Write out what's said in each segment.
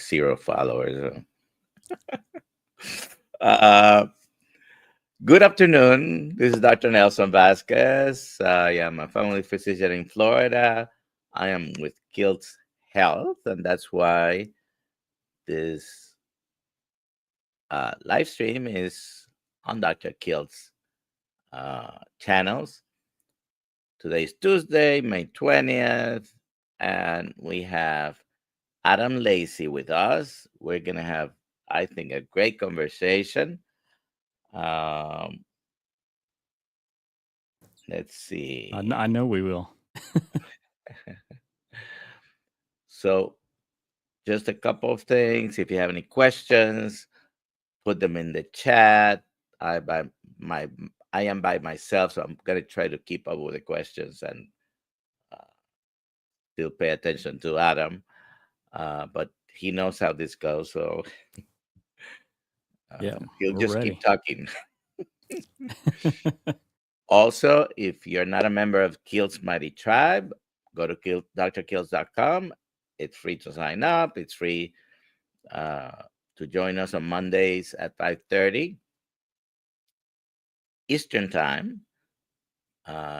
like 0 followers. Uh, Good afternoon. This is Dr. Nelson Vasquez. I am a family physician in Florida. I am with KiltzHealth, and that's why this live stream is on Dr. Kilt's channels. Today is Tuesday, May 20th, and we have Adam Lacy with us. We're going to have, I think, a great conversation. Um, let's I see. know we will. So, just a couple of things. If you have any questions, put them in the chat. I by my I am by myself, so I'm gonna try to keep up with the questions and uh, still pay attention to Adam. But he knows how this goes, so Yeah, he'll we're just keep ready. talking. Also, if you're not a member of Kill's Mighty Tribe, go to drkills.com. It's free to sign up. It's free uh, to join us on Mondays at 5:30 Eastern Time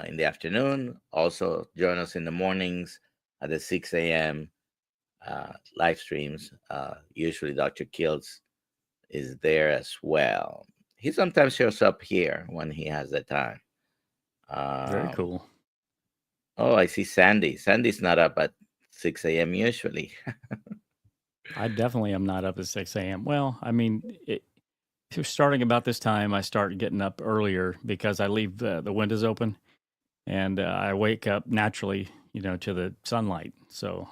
in the afternoon. Also, join us in the mornings at the 6 a.m. Live streams. Usually, Dr. Kills is there as well. He sometimes shows up here when he has the time. Very Um, cool. oh, I see Sandy. Sandy's not up at 6 a.m. usually. I definitely am not up at 6 a.m. Well, I mean, starting about this time, I start getting up earlier because I leave the windows open and I wake up naturally, to the sunlight. So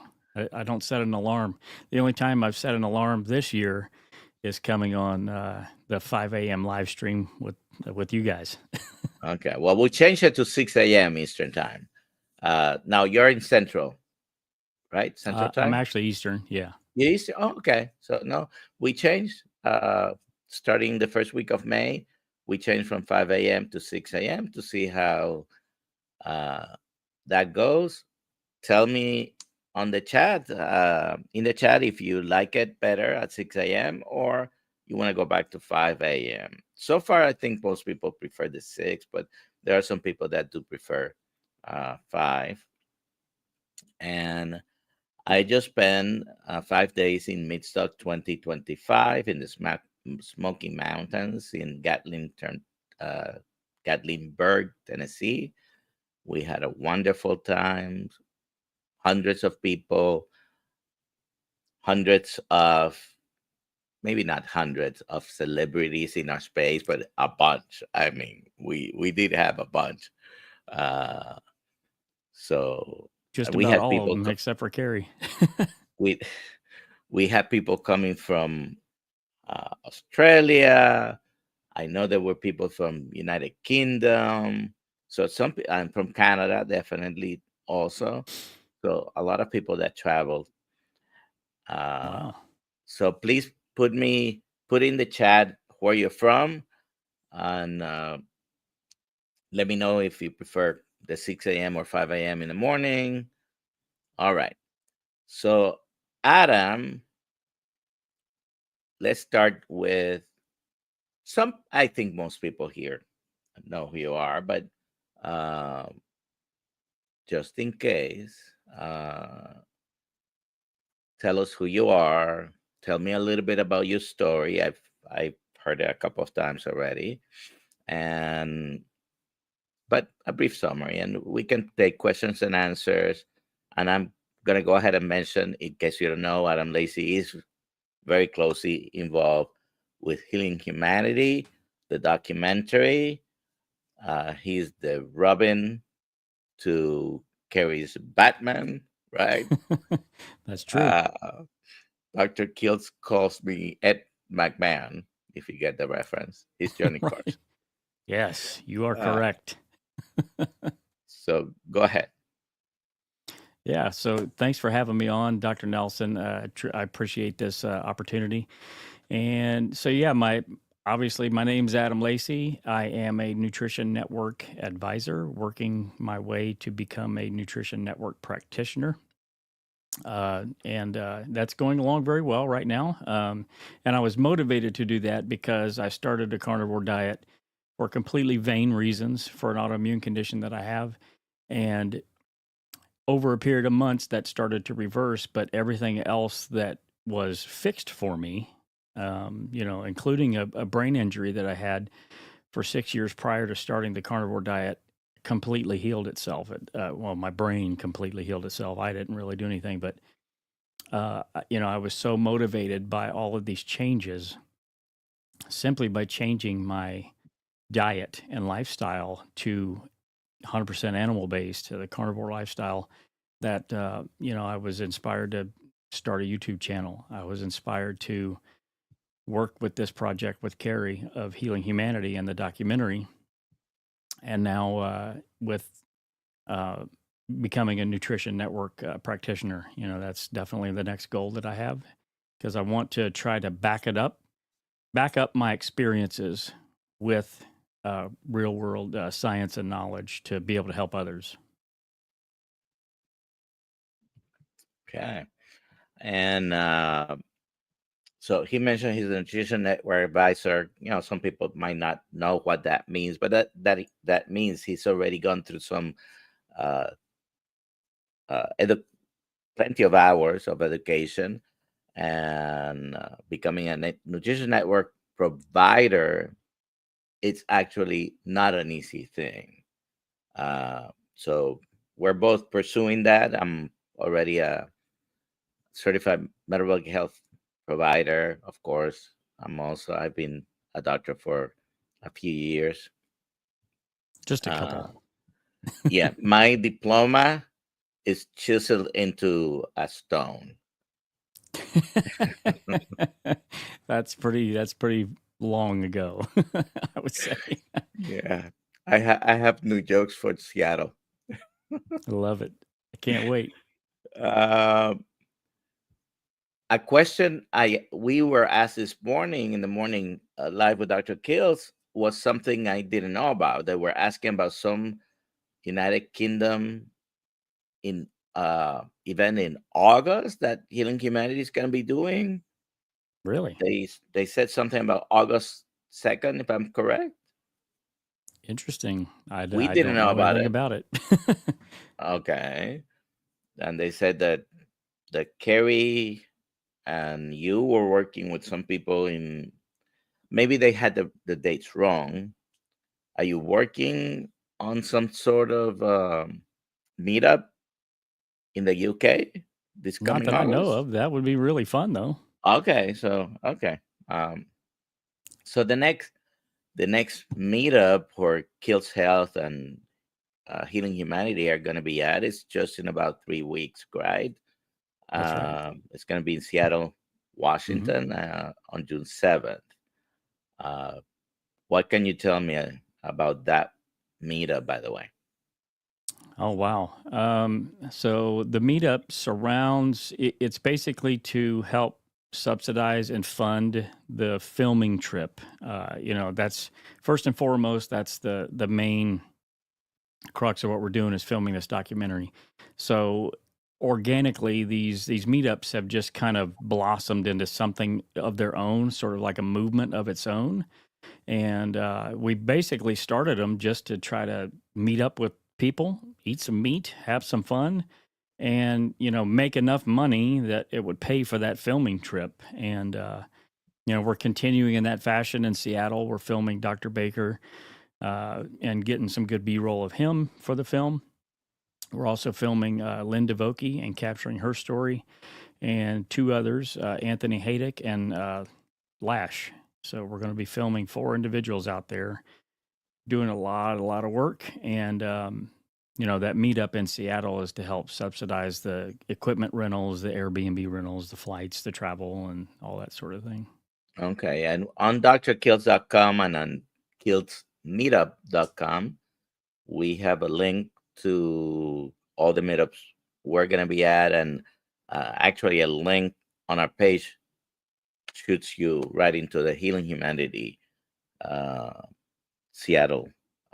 I don't set an alarm. The only time I've set an alarm this year is coming on the 5 a.m. live stream with you guys. Okay. Well, we'll change it to 6 a.m. Eastern Time. Now you're in Central, right? Central I'm Time? actually Eastern. Yeah. Yes. Oh, okay. So no, we changed starting the first week of May. We changed from 5 a.m. to 6 a.m. to see how uh, that goes. Tell me on the chat, in the chat, if you like it better at 6 a.m. or you want to go back to 5 a.m. So far, I think most people prefer the 6, but there are some people that do prefer 5. And I just spent 5 days in Midstock 2025 in the Smoky Mountains in uh, Gatlinburg, Tennessee. We had a wonderful time. Hundreds of people, hundreds of, maybe not hundreds of celebrities in our space, but a bunch. I mean, we did have a bunch. Uh, so Just we about had all of people. them except for Carrie. We we had people coming from Australia. I know there were people from United Kingdom. So I'm from Canada, definitely also. So a lot of people that traveled. Uh, Wow. so please put in the chat where you're from, and let me know if you prefer the 6 a.m. or 5 a.m. in the morning. All right. So Adam, let's start with some. I think most people here know who you are, but um, just in case, tell us who you are. Tell me a little bit about your story. I've heard it a couple of times already, and but a brief summary, and we can take questions and answers. And I'm gonna go ahead and mention, in case you don't know, Adam Lacy is very closely involved with Healing Humanity, the documentary. He's the Robin to Carrie's Batman, right? That's true. Uh, Dr. Kills calls me Ed McMahon, if you get the reference. He's Johnny Right. Carson. Yes, you are Uh, correct. so go ahead. Yeah. So thanks for having me on, Dr. Nelson. I appreciate this opportunity. And so, yeah, obviously my name's Adam Lacy. I am a nutrition network advisor, working my way to become a nutrition network practitioner. And that's going along very well right now. And I was motivated to do that because I started a carnivore diet for completely vain reasons for an autoimmune condition that I have. And over a period of months, that started to reverse, but everything else that was fixed for me, including a brain injury that I had for 6 years prior to starting the carnivore diet, completely healed itself. My brain completely healed itself. I didn't really do anything, but I was so motivated by all of these changes simply by changing my diet and lifestyle to 100% animal based, to the carnivore lifestyle, that I was inspired to start a YouTube channel. I was inspired to work with this project with Carrie of Healing Humanity and the documentary, and now with uh, becoming a nutrition network practitioner. That's definitely the next goal that I have, because I want to try to back up my experiences with real world science and knowledge to be able to help others. Okay. And so he mentioned he's a nutrition network advisor. Some people might not know what that means, but that means he's already gone through some uh, plenty of hours of education, and becoming a nutrition network provider. It's actually not an easy thing. So we're both pursuing that. I'm already a certified metabolic health provider, of course. I've been a doctor for a few years. Just a Uh, couple. yeah, my diploma is chiseled into a stone. That's pretty long ago, I would say. Yeah, I have new jokes for Seattle. I love it. I can't wait. Uh, a question we were asked this morning in the morning live with Dr. Kills was something I didn't know about. They were asking about some United Kingdom in event in August that Healing Humanity is going to be doing. Really They said something about August 2nd, if I'm correct. interesting. We I didn't don't know know about anything it. about it. Okay, and they said that Kerry and you were working with some people in. Maybe they had the dates wrong. Are you working on some sort of meetup in the UK this Not coming that I know August? of. That would be really fun, though. Okay. Um, so the next meetup for KiltzHealth and Healing Humanity are going to be at is just in about 3 weeks, right? That's right. It's going to be in Seattle, Hmm. Washington, on June 7th. Uh, what can you tell me about that meetup, by the way? Oh wow. So the meetup surrounds. It's basically to help subsidize and fund the filming trip. That's first and foremost. That's the main crux of what we're doing, is filming this documentary. So organically, these meetups have just kind of blossomed into something of their own, sort of like a movement of its own. And we basically started them just to try to meet up with people, eat some meat, have some fun, and make enough money that it would pay for that filming trip. And we're continuing in that fashion in Seattle. We're filming Dr. Baker and getting some good B-roll of him for the film. We're also filming Lynn DeVokie and capturing her story, and two others, Anthony Haydick and Lash. So we're going to be filming 4 individuals out there doing a lot of work. And that meetup in Seattle is to help subsidize the equipment rentals, the Airbnb rentals, the flights, the travel, and all that sort of thing. Okay, and on drkills.com and on killsmeetup.com, we have a link to all the meetups we're going to be at, and actually a link on our page shoots you right into the Healing Humanity uh, Seattle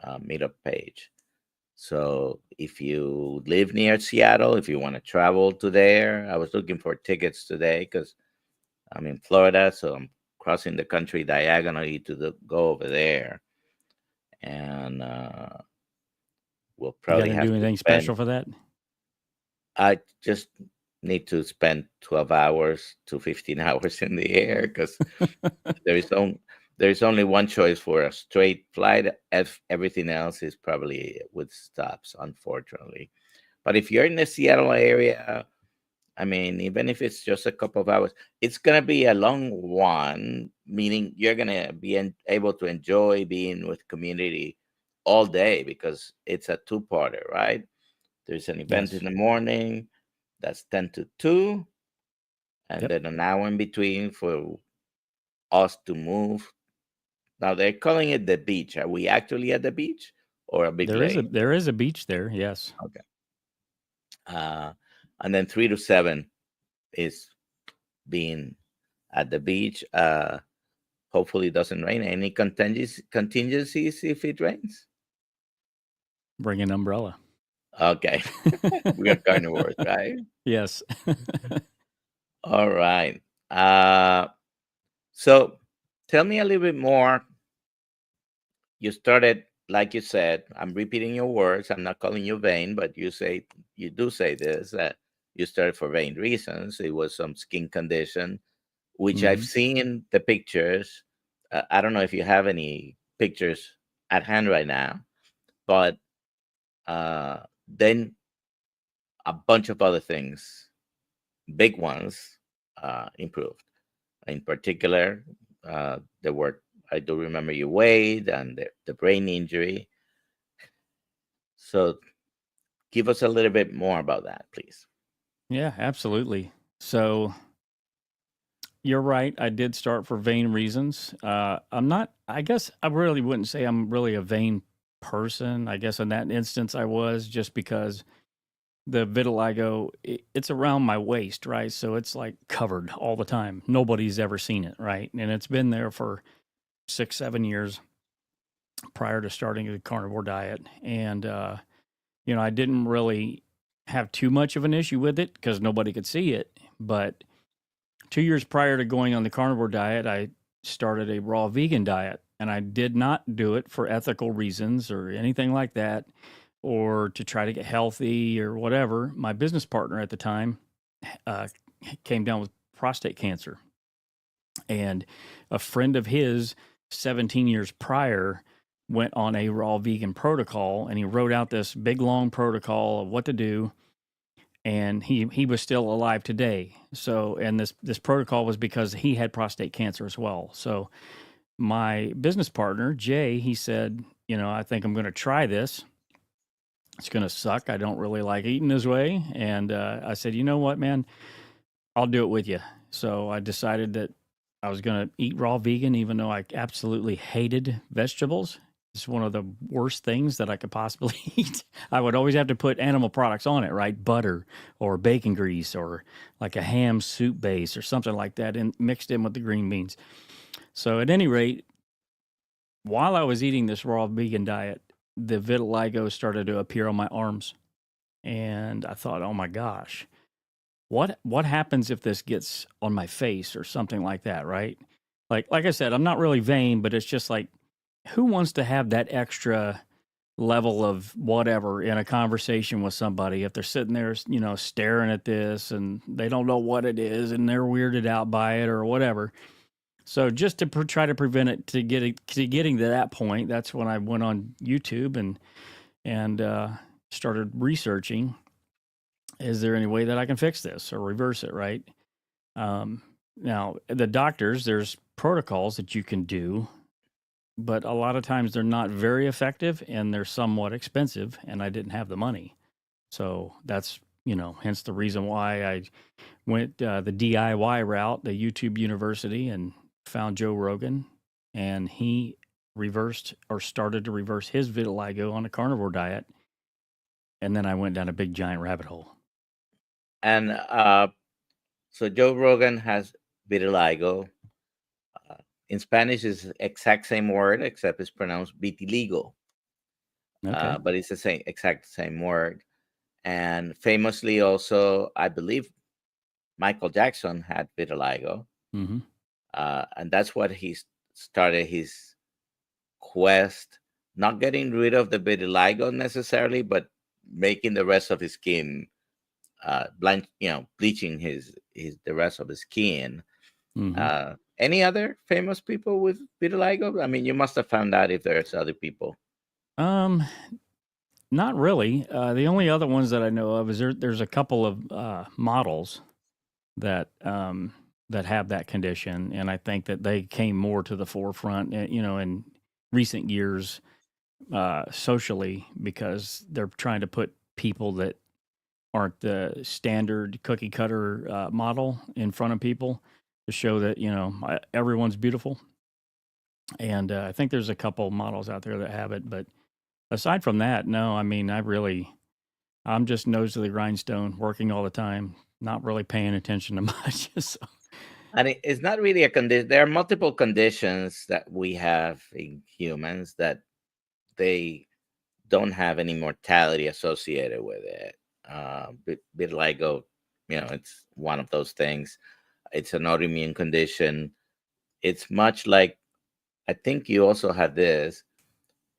meetup page. So if you live near Seattle, if you want to travel to there, I was looking for tickets today because I'm in Florida, so I'm crossing the country diagonally to go over there, and we'll You got probably to do have to anything spend. special for that? I just need to spend 12 hours to 15 hours in the air because there is on, there is only one choice for a straight flight. If everything else is probably with stops, unfortunately. But if you're in the Seattle area, I mean, even if it's just a couple of hours, it's gonna be a long one. Meaning you're gonna be able to enjoy being with community all day because it's a two-parter, right? There's an event in Yes. the morning that's 10 to 2, and Yep. then an hour in between for us to move. Now they're calling it the beach. Are we actually at the beach or a big lake? There is a beach there. Yes. Okay. Uh, and then 3 to 7 is being at the beach. Hopefully it doesn't rain. Any contingencies if it rains? Bring an umbrella. Okay. We are carnivores, right? Yes. All right. Uh, so tell me a little bit more. You started, like you said, I'm repeating your words. I'm not calling you vain, but you do say this, that you started for vain reasons. It was some skin condition, which I've Hmm. seen the pictures. I don't know if you have any pictures at hand right now, but then a bunch of other things, big ones, improved. In particular, there were, I do remember you weighed and the brain injury. So give us a little bit more about that, please. Yeah, absolutely. So you're right. I did start for vain reasons. I'm not, I guess I really wouldn't say I'm really a vain person. I guess in that instance I was, just because the vitiligo, it's around my waist, right? So it's like covered all the time. Nobody's ever seen it, right? And it's been there for 6, 7 years prior to starting the carnivore diet. And, I didn't really have too much of an issue with it because nobody could see it. But 2 years prior to going on the carnivore diet, I started a raw vegan diet. And I did not do it for ethical reasons or anything like that, or to try to get healthy or whatever. My business partner at the time uh, came down with prostate cancer. And a friend of his, 17 years prior, went on a raw vegan protocol, and he wrote out this big long protocol of what to do. And he was still alive today. So, and this protocol was because he had prostate cancer as well. So my business partner, Jay, he said, I think I'm going to try this. It's going to suck. I don't really like eating this way. And I said, you know what, man, I'll do it with you. So I decided that I was going to eat raw vegan, even though I absolutely hated vegetables. It's one of the worst things that I could possibly eat. I would always have to put animal products on it, right? Butter or bacon grease or like a ham soup base or something like that, and mixed in with the green beans. So at any rate, while I was eating this raw vegan diet, the vitiligo started to appear on my arms. And I thought, oh my gosh, what happens if this gets on my face or something like that, right? Like I said, I'm not really vain, but it's just like, who wants to have that extra level of whatever in a conversation with somebody if they're sitting there, staring at this and they don't know what it is and they're weirded out by it or whatever. So just to try to prevent it to getting to that point, that's when I went on YouTube and started researching. Is there any way that I can fix this or reverse it? Right. Now, the doctors, there's protocols that you can do, but a lot of times they're not very effective and they're somewhat expensive. And I didn't have the money, so that's hence the reason why I went the DIY route, the YouTube University, and found Joe Rogan, and he reversed or started to reverse his vitiligo on a carnivore diet. And then I went down a big giant rabbit hole. And so Joe Rogan has vitiligo. Uh, in Spanish, is exact same word except it's pronounced vitiligo. Okay. but it's the same exact same word. And famously, also, I believe Michael Jackson had vitiligo, Mm-hmm. and that's what started his quest, not getting rid of the vitiligo necessarily, but making the rest of his skin blind, bleaching his the rest of his skin. Mm-hmm. Any other famous people with vitiligo? I mean, you must have found out if there's other people. Um, Not really. The only other ones that I know of is there's a couple of models that that have that condition, and I think that they came more to the forefront, in recent years, socially, because they're trying to put people that aren't the standard cookie cutter model in front of people to show that everyone's beautiful. And I think there's a couple models out there that have it, but aside from that, no. I mean, I'm just nose to the grindstone, working all the time, not really paying attention to much. So, And it's not really a condition. There are multiple conditions that we have in humans that they don't have any mortality associated with it. Vitiligo, it's one of those things. It's an autoimmune condition. It's much like, I think you also had this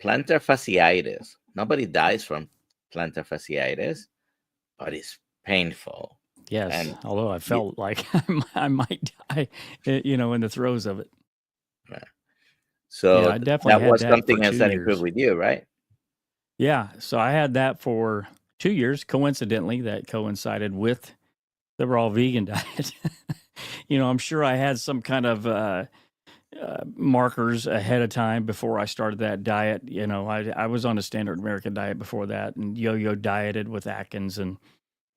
plantar fasciitis. Nobody dies from plantar fasciitis, but it's painful. yes, And although I you, felt like I might die, in the throes of it. uh, Yeah, so I definitely that had was that for something else two that improved years. with you, right? Yeah, so I had that for 2 years. Coincidentally, that coincided with the raw vegan diet. I'm sure I had some kind of markers ahead of time before I started that diet. I was on a standard American diet before that, and yo-yo dieted with Atkins and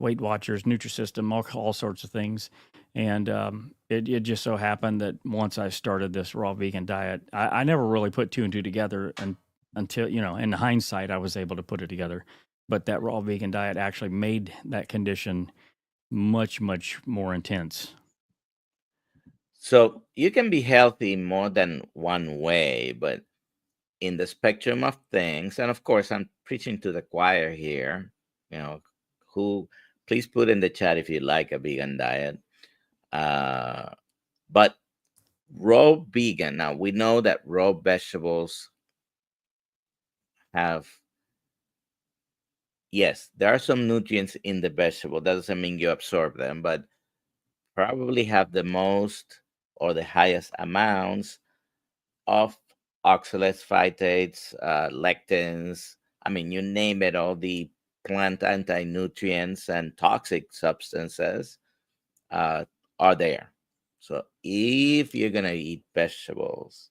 Weight Watchers, Nutrisystem, all sorts of things. And it just so happened that once I started this raw vegan diet, I never really put two and two together until, in hindsight, I was able to put it together. But that raw vegan diet actually made that condition much, much more intense. So you can be healthy more than one way, but in the spectrum of things, and of course, I'm preaching to the choir here, you know, who please put in the chat if you like a vegan diet. Uh, but raw vegan, now we know that raw vegetables have, yes, there are some nutrients in the vegetable. That doesn't mean you absorb them, but probably have the most or the highest amounts of oxalates, phytates, lectins. I mean, you name it, all the plant anti nutrients and toxic substances uh, are there. So if you're going to eat vegetables,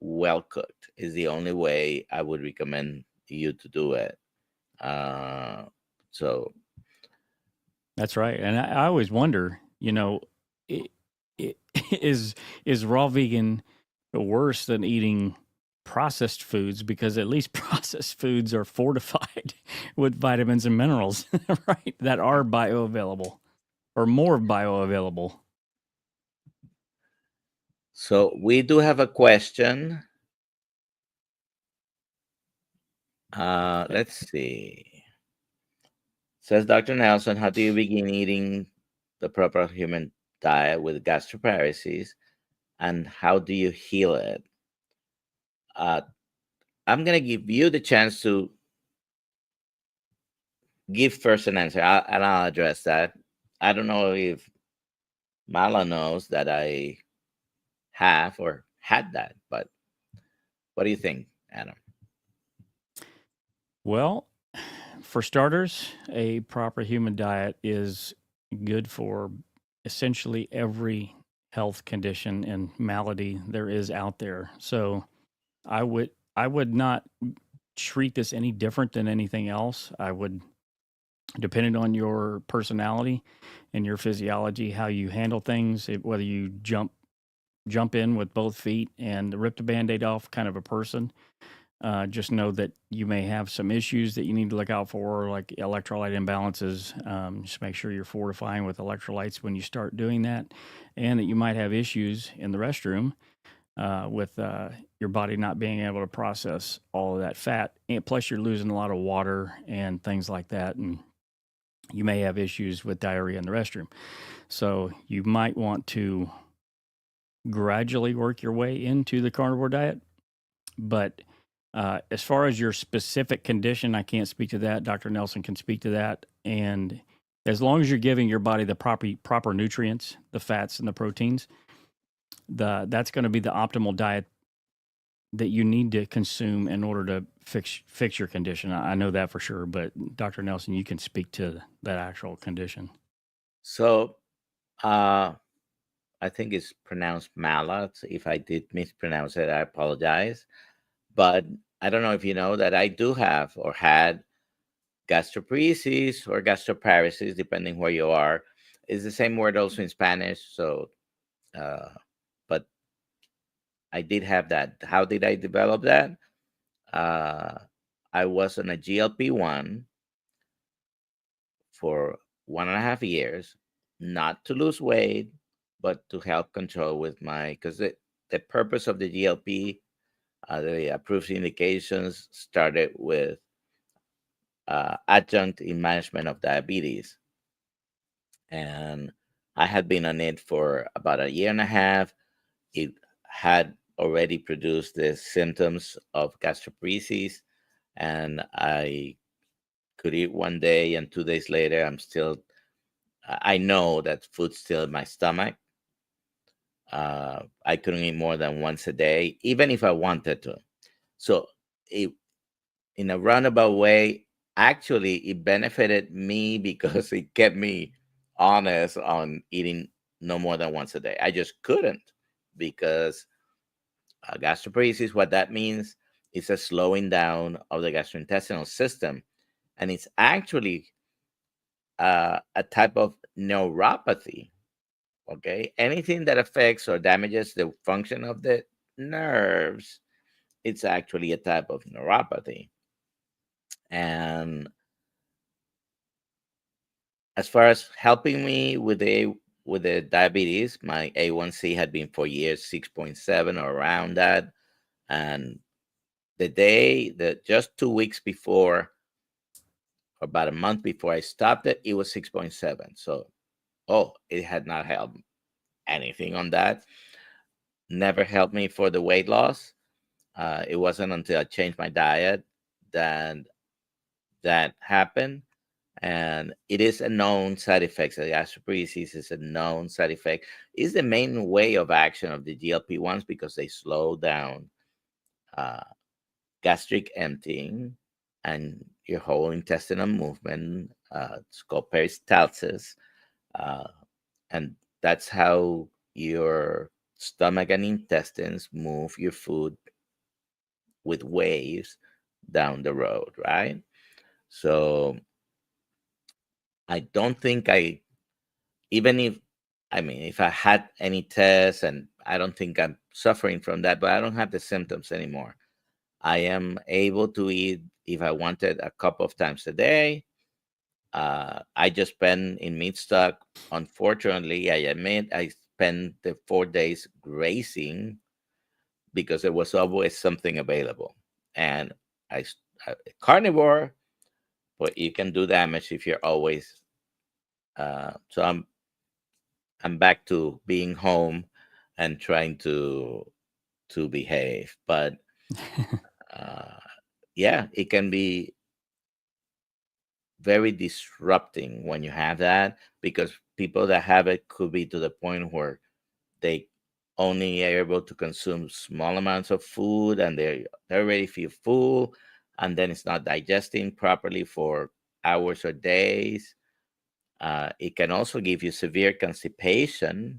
well cooked is the only way I would recommend you to do it. Uh, so That's right. And I always wonder, i- i- is is raw vegan worse than eating processed foods, because at least processed foods are fortified with vitamins and minerals, right? That are bioavailable or more bioavailable. so we do have a question. Okay. Let's see. Says Dr. Nelson, how do you begin eating the proper human diet with gastroparesis, and how do you heal it? Uh, I'm going to give you the chance to give first an answer, and I'll address that. I don't know if Mala knows that I have or had that, but what do you think, Adam? Well, for starters, a proper human diet is good for essentially every health condition and malady there is out there. So I would not treat this any different than anything else. I would, depending on your personality and your physiology, how you handle things, whether you jump in with both feet and rip the band-aid off kind of a person. Just know that you may have some issues that you need to look out for, like electrolyte imbalances. Just make sure you're fortifying with electrolytes when you start doing that, and that you might have issues in the restroom with your body not being able to process all of that fat. And plus, you're losing a lot of water and things like that. And you may have issues with diarrhea in the restroom. So you might want to gradually work your way into the carnivore diet. But as far as your specific condition, I can't speak to that. Dr. Nelson can speak to that. And as long as you're giving your body the proper nutrients, the fats and the proteins, that's going to be the optimal diet that you need to consume in order to fix your condition. I know that for sure. But Dr. Nelson, you can speak to that actual condition. So, uh, I think it's pronounced mallat. If I did mispronounce it, I apologize. But I don't know if you know that I do have or had gastroparesis or gastroparesis, depending where you are. It's the same word also in Spanish. So, uh, but I did have that. How did I develop that? Uh, I was on a GLP-1 for 1.5 years, not to lose weight, but to help control with my, because the purpose of the GLP, the approved indications started with adjunct in management of diabetes. And I had been on it for about a year and a half. It had already produced the symptoms of gastroparesis, and I could eat one day, and 2 days later, I know that food's still in my stomach. I couldn't eat more than once a day, even if I wanted to. So, it, in a roundabout way, actually, it benefited me because it kept me honest on eating no more than once a day. I just couldn't because gastroparesis, what that means is a slowing down of the gastrointestinal system. And it's actually a type of neuropathy. Okay. Anything that affects or damages the function of the nerves, it's actually a type of neuropathy. And as far as helping me with the diabetes, my A1C had been for years 6.7 or around that. And the day that just 2 weeks before, about a month before I stopped it, it was 6.7. So, oh, it had not helped anything on that. Never helped me for the weight loss. It wasn't until I changed my diet that that happened. And it is a known side effect. So gastroparesis is a known side effect. It's the main way of action of the GLP-1s because they slow down uh, gastric emptying and your whole intestinal movement. It's called peristalsis. Uh, and that's how your stomach and intestines move your food with waves down the road, right? So I don't think even if, I mean, if I had any tests, and I don't think I'm suffering from that, but I don't have the symptoms anymore. I am able to eat if I wanted a couple of times a day. I just spend in meat stock. Unfortunately, I admit I spent the 4 days grazing because there was always something available. And carnivore, but you can do damage if you're always. So I'm back to being home and trying to behave. But uh, yeah, it can be very disrupting when you have that because people that have it could be to the point where they only are able to consume small amounts of food and they already feel full, and then it's not digesting properly for hours or days. It can also give you severe constipation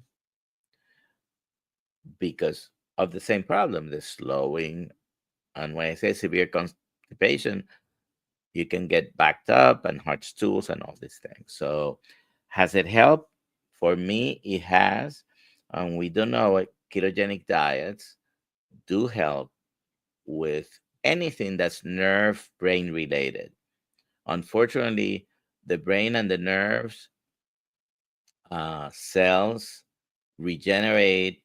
because of the same problem, the slowing. And when I say severe constipation, you can get backed up and hard stools and all these things. So, has it helped? For me, it has. And we do know ketogenic diets do help with anything that's nerve brain related. Unfortunately, the brain and the nerves cells regenerate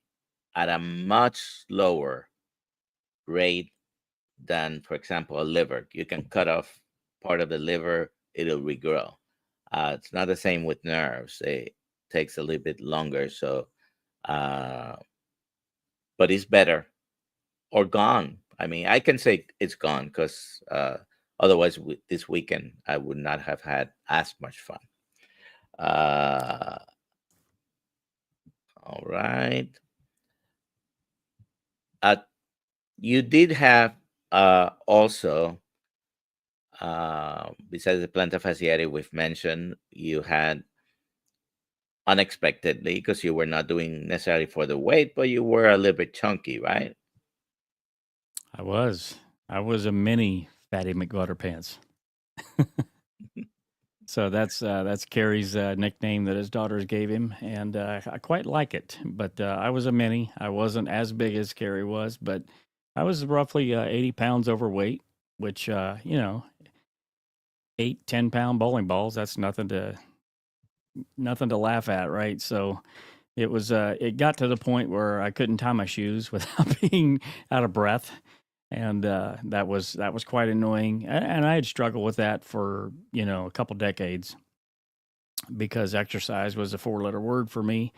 at a much lower rate than, for example, a liver. You can cut off part of the liver, it'll regrow. It's not the same with nerves. It takes a little bit longer. So, uh, but it's better or gone. I mean, I can say it's gone because otherwise, this weekend I would not have had as much fun. Uh, all right. Uh, you did have also, besides the plantar fasciitis we've mentioned, you had unexpectedly, because you were not doing necessarily for the weight, but you were a little bit chunky, right? I was. I was a mini Fatty McButterpants. So that's Carrie's nickname that his daughters gave him, and I quite like it. But I was a mini. I wasn't as big as Carrie was, but I was roughly 80 pounds overweight, which 8, 10 pound bowling balls. That's nothing to laugh at, right? So it got to the point where I couldn't tie my shoes without being out of breath, and that was quite annoying. And I had struggled with that for a couple decades because exercise was a 4-letter word for me,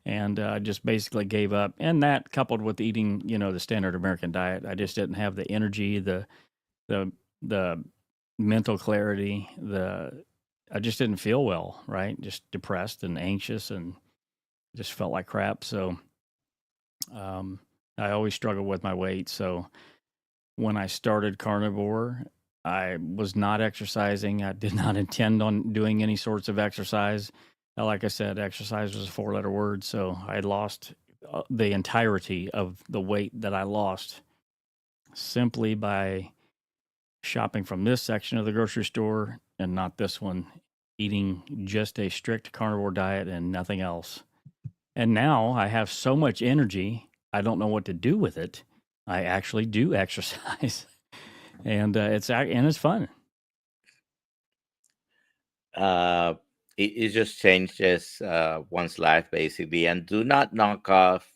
and I just basically gave up. And that coupled with eating the standard American diet, I just didn't have the energy, the the mental clarity, the I just didn't feel well, right? Just depressed and anxious and just felt like crap. So um, I always struggled with my weight. So when I started carnivore, I was not exercising. I did not intend on doing any sorts of exercise. Like I said, exercise was a 4-letter word. So I lost the entirety of the weight that I lost simply by shopping from this section of the grocery store and not this one, eating just a strict carnivore diet and nothing else. And now I have so much energy, I don't know what to do with it. I actually do exercise, and it's fun. Uh, it just changes one's life basically, and do not knock off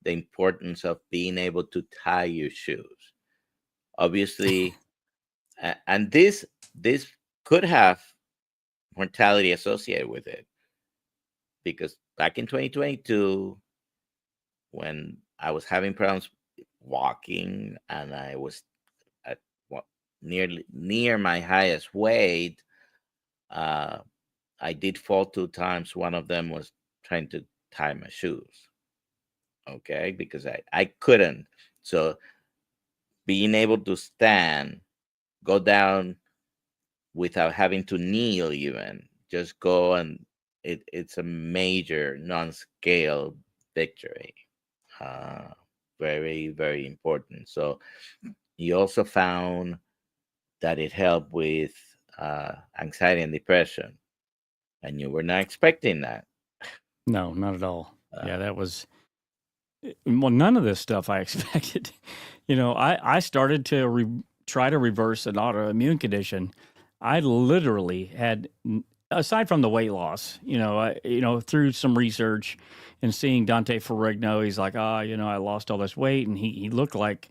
the importance of being able to tie your shoes. Obviously, and this could have mortality associated with it, because back in 2022, when I was having problems walking and I was at what nearly near my highest weight, uh, I did fall 2 times. One of them was trying to tie my shoes. Okay, because I couldn't. So being able to stand, go down without having to kneel, even just go, and it's a major non-scale victory. Uh, very, very important. So you also found that it helped with anxiety and depression, and you were not expecting that. No, not at all. Yeah, Uh, that was well, none of this stuff I expected. I started to try to reverse an autoimmune condition. I literally had, aside from the weight loss, through some research and seeing Dante Ferrigno, he's like, I lost all this weight, and he looked like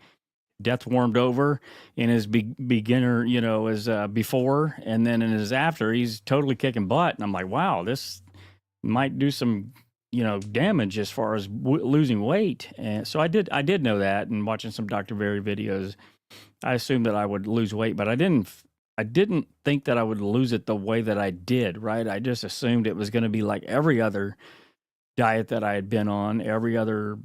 death warmed over in his beginner, as before, and then in his after, he's totally kicking butt. And I'm like, wow, this might do some damage as far as losing weight. And so I did know that, and watching some Dr. Berry videos, I assumed that I would lose weight, but I didn't think that I would lose it the way that I did, right? I just assumed it was going to be like every other diet that I had been on, every other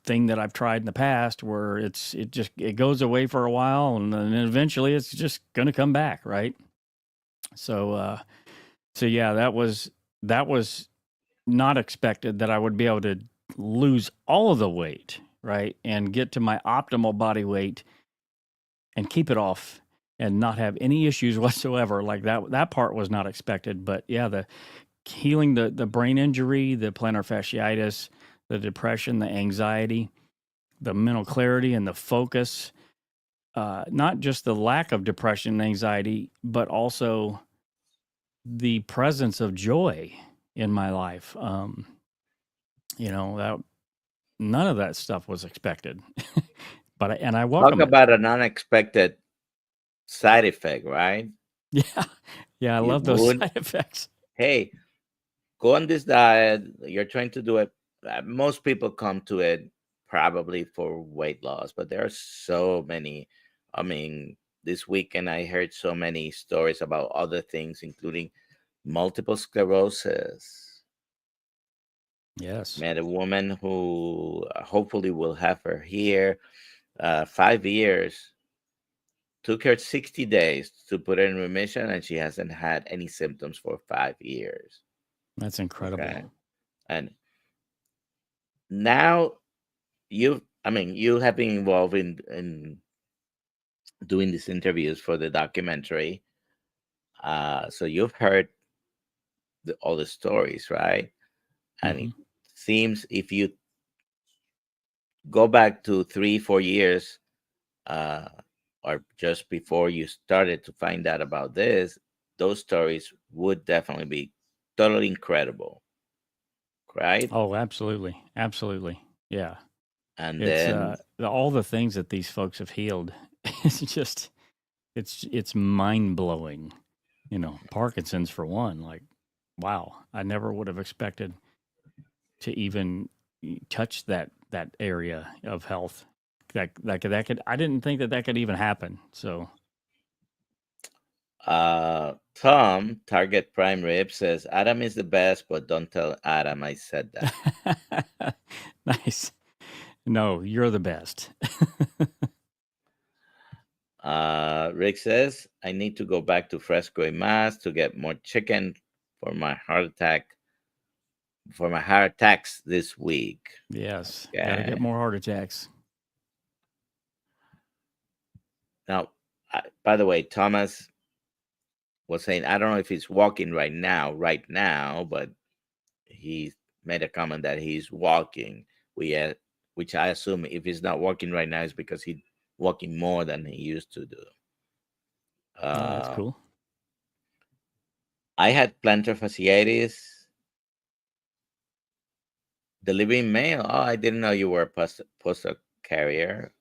thing that I've tried in the past, where it goes away for a while, and then eventually it's just going to come back, right? So so yeah, that was not expected that I would be able to lose all of the weight, right? And get to my optimal body weight and keep it off and not have any issues whatsoever. Like that part was not expected. But yeah, the healing the brain injury, the plantar fasciitis, the depression, the anxiety, the mental clarity and the focus, not just the lack of depression and anxiety, but also the presence of joy in my life. That none of that stuff was expected, and I Talk welcome it. about an unexpected side effect, right? Yeah, yeah, I You love those would, side effects. hey, go on this diet. You're trying to do it. Most people come to it probably for weight loss, but there are so many. I mean, this weekend I heard so many stories about other things, including multiple sclerosis. Yes, Met a woman who hopefully will have her here. 5 years. Took her 60 days to put her in remission, and she hasn't had any symptoms for 5 years. that's incredible. Okay. And now I mean, you have been involved in doing these interviews for the documentary. So you've heard all the stories, right? And it Hmm. seems if you go back to 3, 4 years, uh, or just before you started to find out about this, those stories would definitely be totally incredible, right? Oh, absolutely, absolutely. Yeah, And it's then all the things that these folks have healed. It's just it's mind blowing. Parkinson's for one. Like, wow, I never would have expected to even touch that area of health. That could I didn't think that could even happen. So Tom, Target Prime Rib, says Adam is the best, but don't tell Adam I said that. nice. No, you're the best. Rick says I need to go back to Fresco, Mass to get more chicken for my heart attack for my heart attacks this week. Yes, got to get Okay. more heart attacks. Now, by the way, Thomas was saying I don't know if he's walking right now, but he made a comment that he's walking. We which I assume if he's not walking right now is because he's walking more than he used to do. Oh, that's Uh, cool. I had plantar fasciitis delivering mail. Oh, I didn't know you were a postal carrier.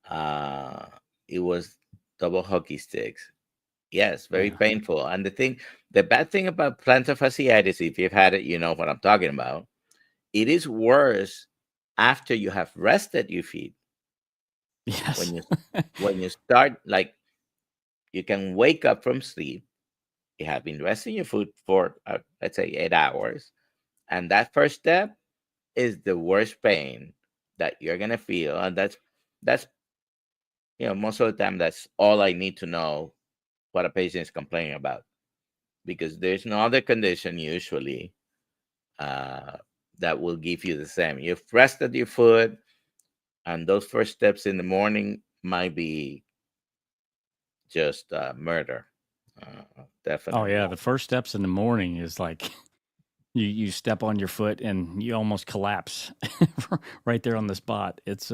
Uh, it was double hockey sticks. Yes, very Yeah. painful. And the bad thing about plantar fasciitis, if you've had it, you know what I'm talking about. It is worse after you have rested your feet. Yes. When you when you start, like, you can wake up from sleep. You have been resting your foot for let's say 8 hours, and that first step is the worst pain that you're gonna feel, and that's most of the time that's all I need to know what a patient is complaining about, because there's no other condition usually uh, that will give you the same. You've rested your foot, and those first steps in the morning might be just murder. Oh yeah, Definitely. the first steps in the morning is like you step on your foot and you almost collapse right there on the spot. It's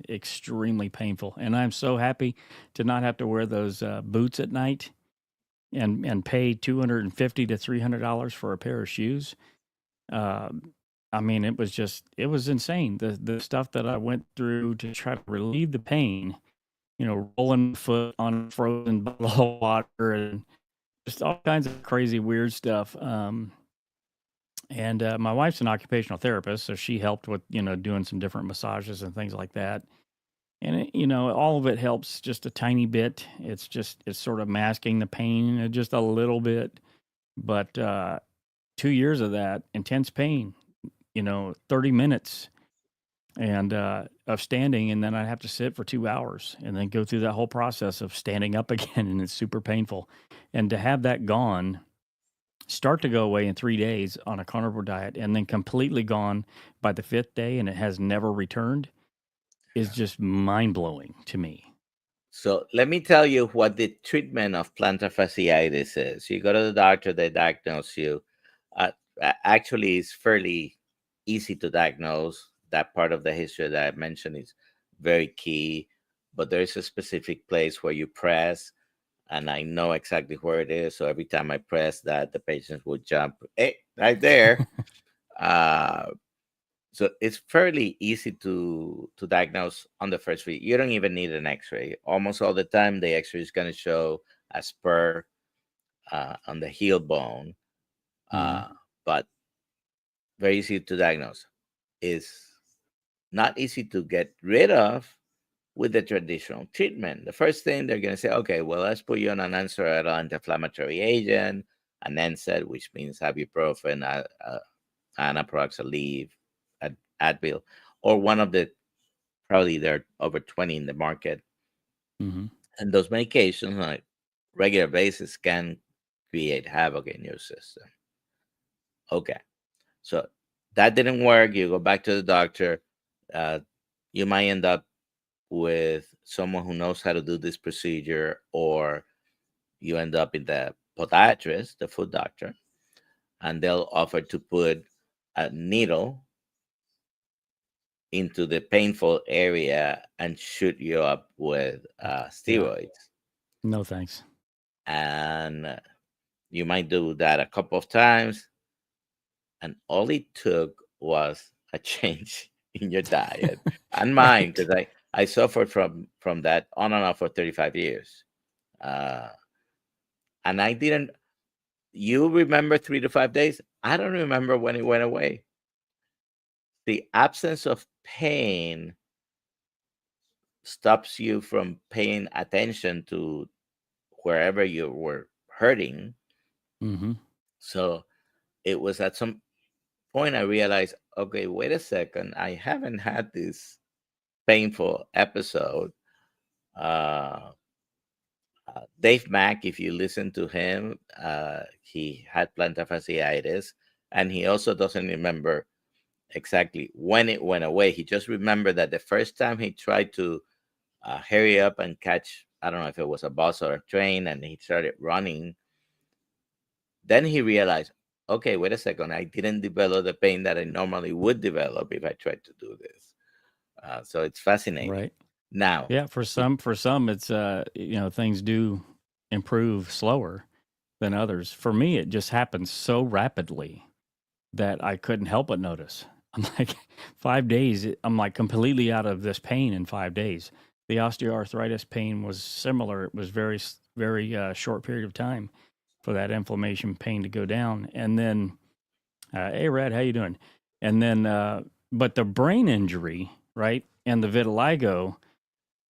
extremely painful, and I'm so happy to not have to wear those boots at night and pay $250 to $300 for a pair of shoes. Uh, I mean, it was insane. The stuff that I went through to try to relieve the pain. Rolling my foot on frozen bottle of water and just all kinds of crazy weird stuff. And my wife's an occupational therapist, so she helped with doing some different massages and things like that. And all of it helps just a tiny bit. It's sort of masking the pain just a little bit. But 2 years of that intense pain, 30 minutes and of standing, and then I'd have to sit for 2 hours and then go through that whole process of standing up again, and it's super painful. And to have that gone, start to go away in 3 days on a carnivore diet, and then completely gone by the fifth day, and it has never returned, is just mind blowing to me. So let me tell you what the treatment of plantar fasciitis is. You go to the doctor, they diagnose you. Uh, Actually, it's fairly easy to diagnose. That part of the history that I mentioned is very key, but there is a specific place where you press, and I know exactly where it is. So every time I press that, the patients would jump, hey, right there. Uh, So it's fairly easy to diagnose on the first read. You don't even need an X-ray. Almost all the time, the X-ray is going to show a spur on the heel bone, Mm-hmm. but very easy to diagnose. Is not easy to get rid of with the traditional treatment. The first thing they're going to say, okay, well, let's put you on an nonsteroidal anti-inflammatory agent, an NSAID, which means ibuprofen, Anaprox, Aleve, Advil, or one of the, probably there are over 20 in the market. Mm-hmm. And those medications on a regular basis can create havoc in your system. Okay, so that didn't work. You go back to the doctor. Uh, you might end up with someone who knows how to do this procedure, or you end up in the podiatrist, the foot doctor, and they'll offer to put a needle into the painful area and shoot you up with Yeah. steroids. No thanks. And you might do that a couple of times, and all it took was a change in your diet and mine, Right. because I suffered from that on and off for 35 years. Uh, and I didn't. You remember 3 to 5 days? I don't remember when it went away. The absence of pain stops you from paying attention to wherever you were hurting. Mm-hmm. So it was at some point I realized, okay, wait a second, I haven't had this painful episode. Uh, Dave Mack, if you listen to him, he had plantar fasciitis, and he also doesn't remember exactly when it went away. He just remembered that the first time he tried to hurry up and catch, I don't know if it was a bus or a train, and he started running. Then he realized, okay, wait a second, I didn't develop the pain that I normally would develop if I tried to do this. So it's fascinating. Right. Now, Yeah. For some, it's things do improve slower than others. For me, it just happens so rapidly that I couldn't help but notice. I'm like 5 days. I'm like completely out of this pain in 5 days. The osteoarthritis pain was similar. It was very short period of time for that inflammation pain to go down. And then, hey, Red, how you doing? And then, but the brain injury, right, and the vitiligo,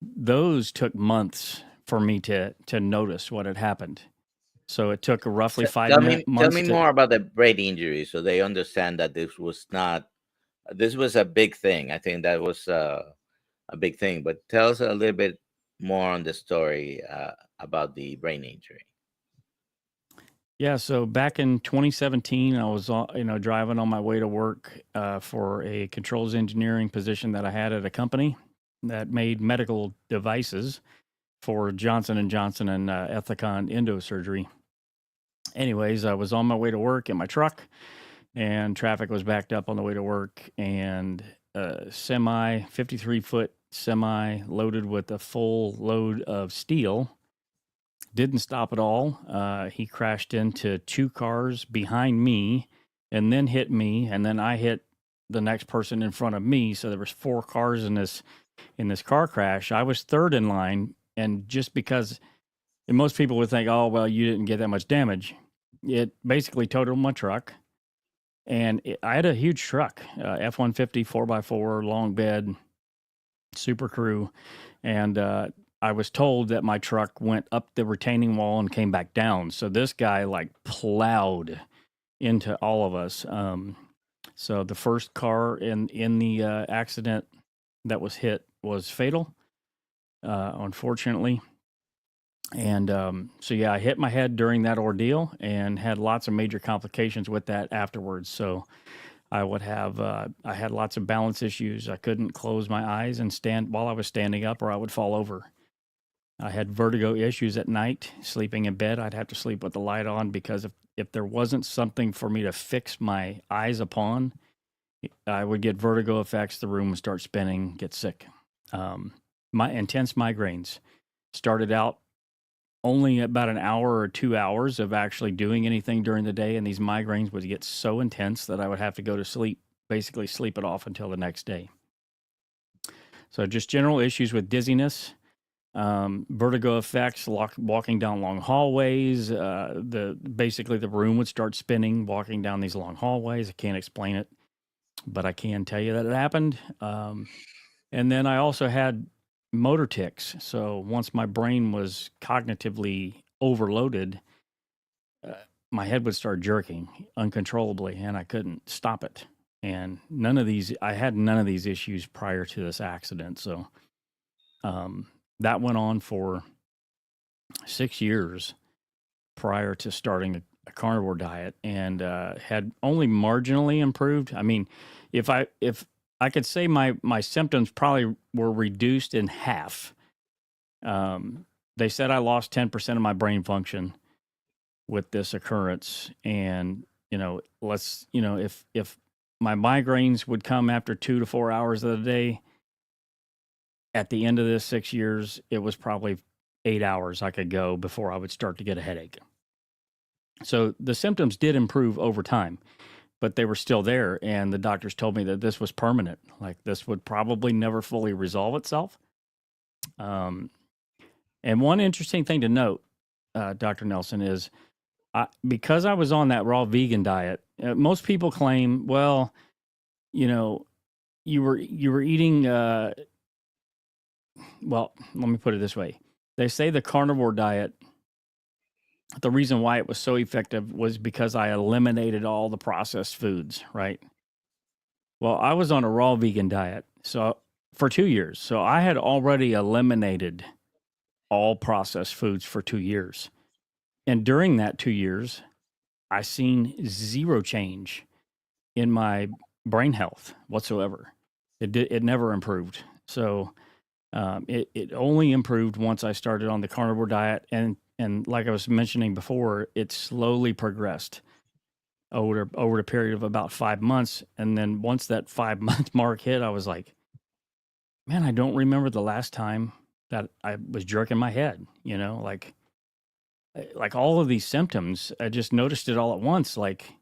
those took months for me to notice what had happened. So it took roughly five tell months me to. more about the brain injury, so they understand that this was not. This was a big thing. I think that was a big thing. But tell us a little bit more on the story about the brain injury. Yeah, so back in 2017, I was driving on my way to work for a controls engineering position that I had at a company that made medical devices for Johnson and Johnson and Ethicon endosurgery. Anyways, I was on my way to work in my truck, and traffic was backed up on the way to work, and a 53-foot semi loaded with a full load of steel didn't stop at all. He crashed into two cars behind me and then hit me, and then I hit the next person in front of me. So there was four cars in this car crash. I was third in line, and just because, and most people would think, oh well, you didn't get that much damage. It basically totaled my truck, and I had a huge truck, F-150 4x4 long bed, Super Crew, and I was told that my truck went up the retaining wall and came back down. So this guy like plowed into all of us. So the first car in the accident that was hit was fatal, unfortunately. And so yeah, I hit my head during that ordeal and had lots of major complications with that afterwards. So I had lots of balance issues. I couldn't close my eyes and stand while I was standing up, or I would fall over. I had vertigo issues at night, sleeping in bed. I'd have to sleep with the light on because if there wasn't something for me to fix my eyes upon, I would get vertigo effects. The room would start spinning, get sick. My intense migraines started out only about an hour or 2 hours of actually doing anything during the day, and these migraines would get so intense that I would have to go to sleep basically sleep it off until the next day. So just general issues with dizziness, vertigo effects, walking down long hallways. Basically the room would start spinning walking down these long hallways. I can't explain it, but I can tell you that it happened. And then I also had motor tics. So once my brain was cognitively overloaded, my head would start jerking uncontrollably, and I couldn't stop it. And I had none of these issues prior to this accident. So that went on for 6 years prior to starting a carnivore diet, and had only marginally improved. I mean, if I could say my symptoms probably were reduced in half. They said I lost 10% of my brain function with this occurrence, and if my migraines would come after 2 to 4 hours of the day, at the end of this 6 years, it was probably 8 hours I could go before I would start to get a headache. So the symptoms did improve over time, but they were still there. And the doctors told me that this was permanent. Like, this would probably never fully resolve itself. And one interesting thing to note, Dr. Nelson, is because I was on that raw vegan diet, most people claim, well, you were eating, well, let me put it this way. They say the carnivore diet, the reason why it was so effective was because I eliminated all the processed foods, right? Well, I was on a raw vegan diet for 2 years. So I had already eliminated all processed foods for 2 years. And during that 2 years, I seen zero change in my brain health whatsoever. It never improved. So it only improved once I started on the carnivore diet, and like I was mentioning before, it slowly progressed over the period of about 5 months. And then once that 5-month mark hit, I was like, man, I don't remember the last time that I was jerking my head. Like all of these symptoms, I just noticed it all at once. Like,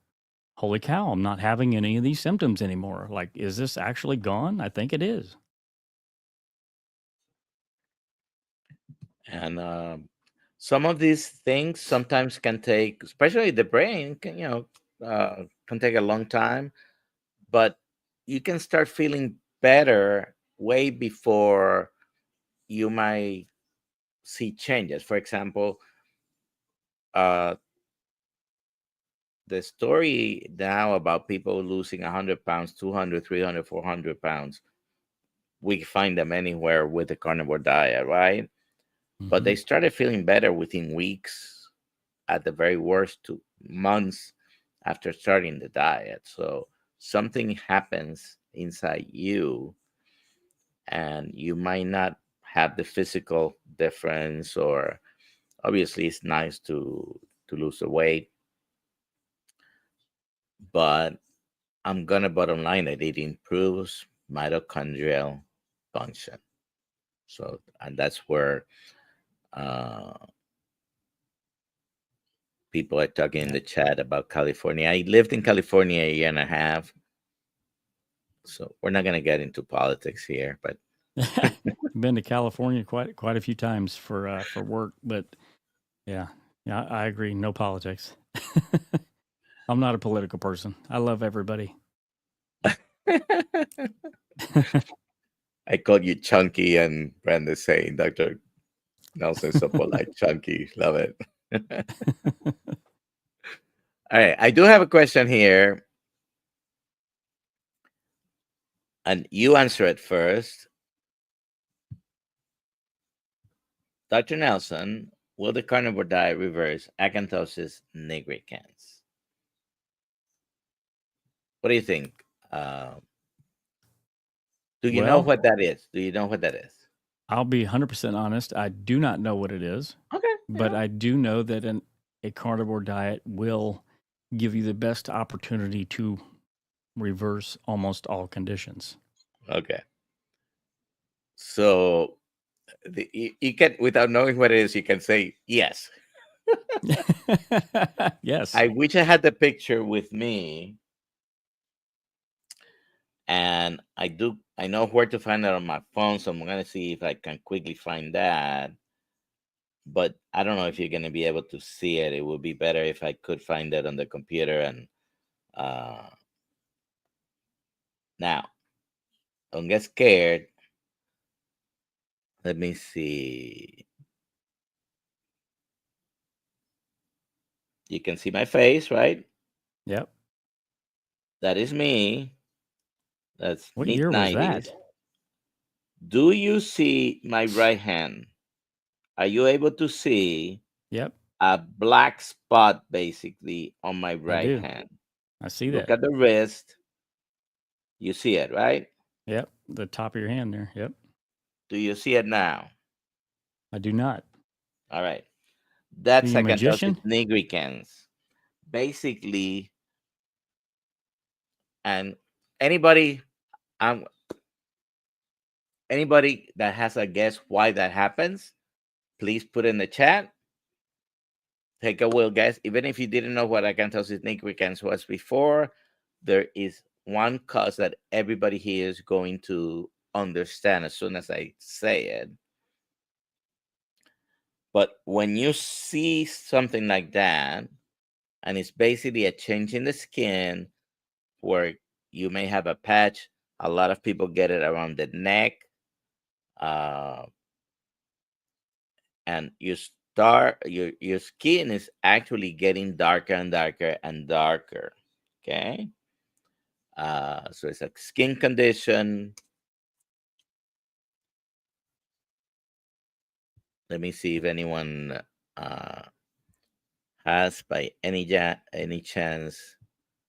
holy cow, I'm not having any of these symptoms anymore. Like, is this actually gone? I think it is. And some of these things sometimes can take, especially the brain, can take a long time. But you can start feeling better way before you might see changes. For example, uh, the story now about people losing 100 pounds, 200, 300, 400 pounds, we find them anywhere with the carnivore diet, right? But they started feeling better within weeks, at the very worst 2 months after starting the diet. So something happens inside you, and you might not have the physical difference, or obviously it's nice to lose the weight, but I'm gonna bottom line that it improves mitochondrial function. So, and that's where uh, people are talking in the chat about California. I lived in California a year and a half, so we're not gonna get into politics here, but Been to California quite a few times for work, but yeah, I agree. No politics. I'm not a political person. I love everybody. I called you chunky, and Brenda's saying Dr. Nelson so polite, chunky. Love it. All right, I do have a question here, and you answer it first. Dr. Nelson, will the carnivore diet reverse acanthosis nigricans? What do you think? Do you know Well, what that is? Do you know what that is? I'll be 100% honest. I do not know what it is, Okay. but I do know that a carnivore diet will give you the best opportunity to reverse almost all conditions. Okay. So you can, without knowing what it is, you can say yes. Yes. I wish I had the picture with me. And I know where to find it on my phone, so I'm gonna see if I can quickly find that. But I don't know if you're gonna be able to see it. It would be better if I could find it on the computer. And uh, now, don't get scared. Let me see. You can see my face, right? Yep. That is me. That's What mid year was 90s. that? Do you see my right hand? Are you able to see Yep, a black spot basically on my I right do. hand? I see Look that. at the wrist. You see it, right? Yep, the top of your hand there. Yep. Do you see it now? I do not. All right. Are That's you a acanthosis magician? nigricans. Basically, and anybody um anybody that has a guess why that happens, please put in the chat. Take a wild guess. Even if you didn't know what acanthosis nigricans was before, there is one cause that everybody here is going to understand as soon as I say it. But when you see something like that, and it's basically a change in the skin where you may have a patch, a lot of people get it around the neck, uh, and your skin is actually getting darker and darker and darker. Okay, so it's a skin condition. Let me see if anyone uh, has by any chance.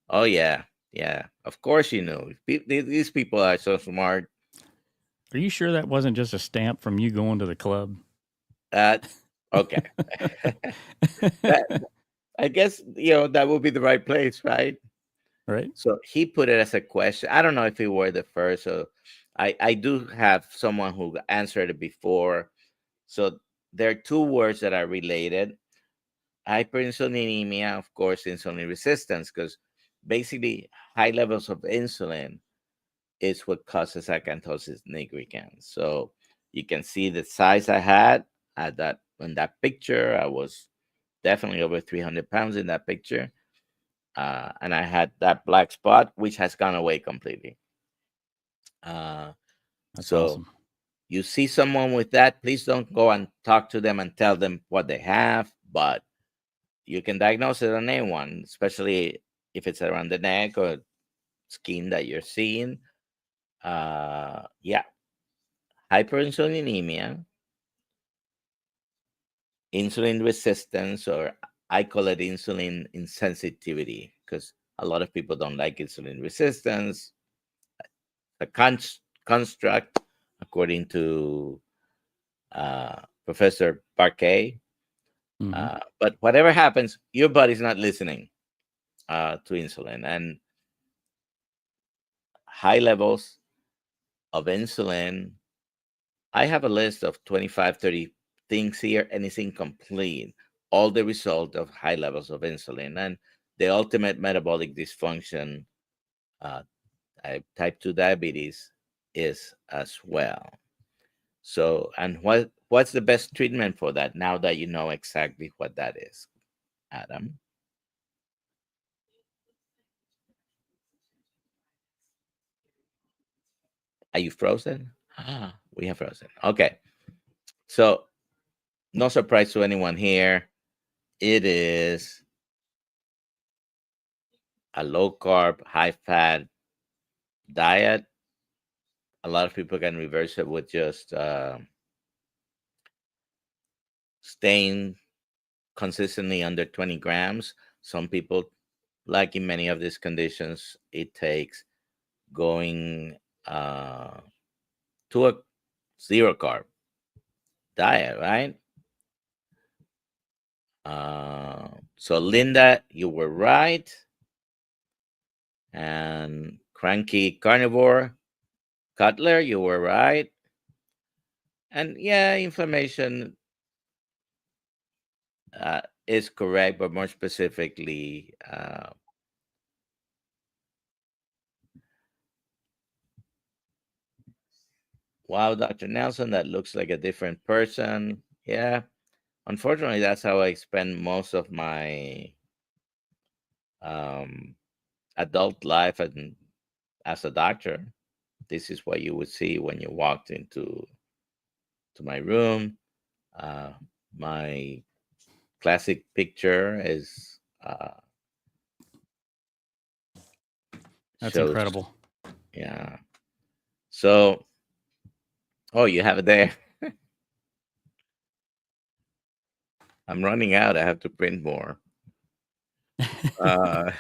Oh yeah, yeah. Of course you know. These people are so smart. Are you sure that wasn't just a stamp from you going to the club? Uh, okay. That I guess that would be the right place, right? Right? So he put it as a question. I don't know if he were the first. So I do have someone who answered it before. So there are two words that are related: hyperinsulinemia, of course, insulin resistance, because basically high levels of insulin is what causes acanthosis nigricans. So you can see the size I had at that in that picture. I was definitely over 300 pounds in that picture. And I had that black spot, which has gone away completely. Uh, That's so awesome. you see someone with that, please don't go and talk to them and tell them what they have, but you can diagnose it on anyone, especially if it's around the neck or skin that you're seeing. Yeah, hyperinsulinemia, insulin resistance, or I call it insulin insensitivity because a lot of people don't like insulin resistance. A construct, according to Professor Parquet. Hmm. But whatever happens, your body's not listening to insulin, and high levels of insulin. I have a list of 25, 30 things here, and it's incomplete. All the result of high levels of insulin and the ultimate metabolic dysfunction, uh, type 2 diabetes, is as well. So, and what's the best treatment for that now that you know exactly what that is, Adam? Are you frozen? Ah, we have frozen. Okay. So, no surprise to anyone here. It is a low carb, high fat diet. A lot of people can reverse it with just staying consistently under 20 grams. Some people, like in many of these conditions, it takes going to a zero carb diet, right? So Linda, you were right, and Cranky Carnivore Cutler, you were right, and yeah, inflammation is correct, but more specifically, Wow, Dr. Nelson, that looks like a different person. Yeah. Unfortunately, that's how I spend most of my um, adult life and as a doctor. This is what you would see when you walked into to my room. Uh, my classic picture is That's shows, incredible. yeah. So, oh, you have it there. I'm running out. I have to print more. Uh,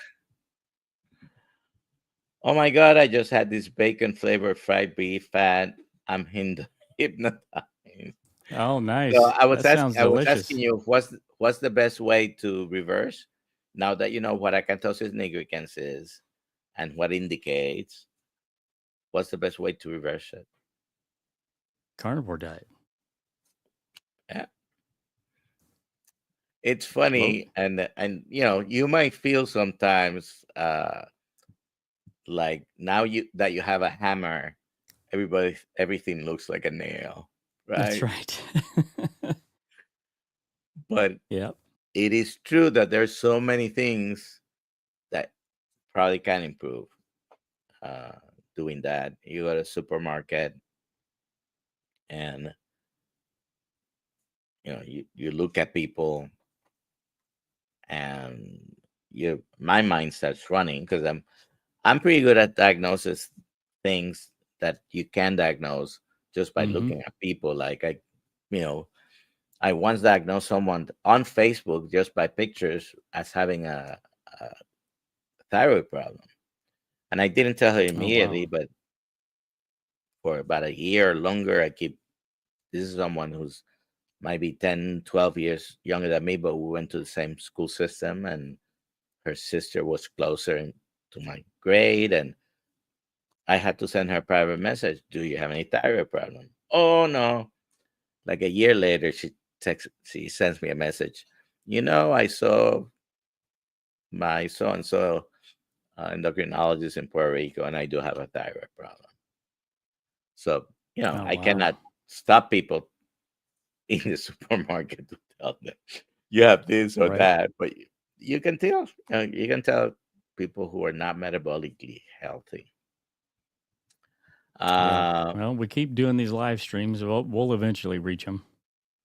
oh my God, I just had this bacon flavored fried beef fat. I'm hypnotized. Oh, So nice. That sounds I was asking delicious. you what's the best way to reverse now that you know what acanthosis nigricans is and what indicates, what's the best way to reverse it? Carnivore diet. Yeah. It's Well, funny, and you know, you might feel sometimes like now you that you have a hammer, everything looks like a nail, that's right? right. But Yep. it is true that there's so many things that probably can improve uh, doing that. You go to supermarket and you know you look at people and you my mind starts running because I'm pretty good at diagnosis things that you can diagnose just by Mm-hmm. looking at people. Like you know, I once diagnosed someone on Facebook just by pictures as having a thyroid problem, and I didn't tell her Oh, wow. immediately, but for about a year or longer, I keep. This is someone who's maybe 10, 12 years younger than me, but we went to the same school system, and her sister was closer to my grade, and I had to send her a private message. Do you have any thyroid problem? Oh no. Like a year later, she sends me a message. You know, I saw my so and so endocrinologist in Puerto Rico, and I do have a thyroid problem. So you know, Oh, I wow. cannot stop people in the supermarket to tell them you have this or Right. that, but you can tell. You can tell people who are not metabolically healthy. Yeah. Uh, Well, we keep doing these live streams. We'll eventually reach them.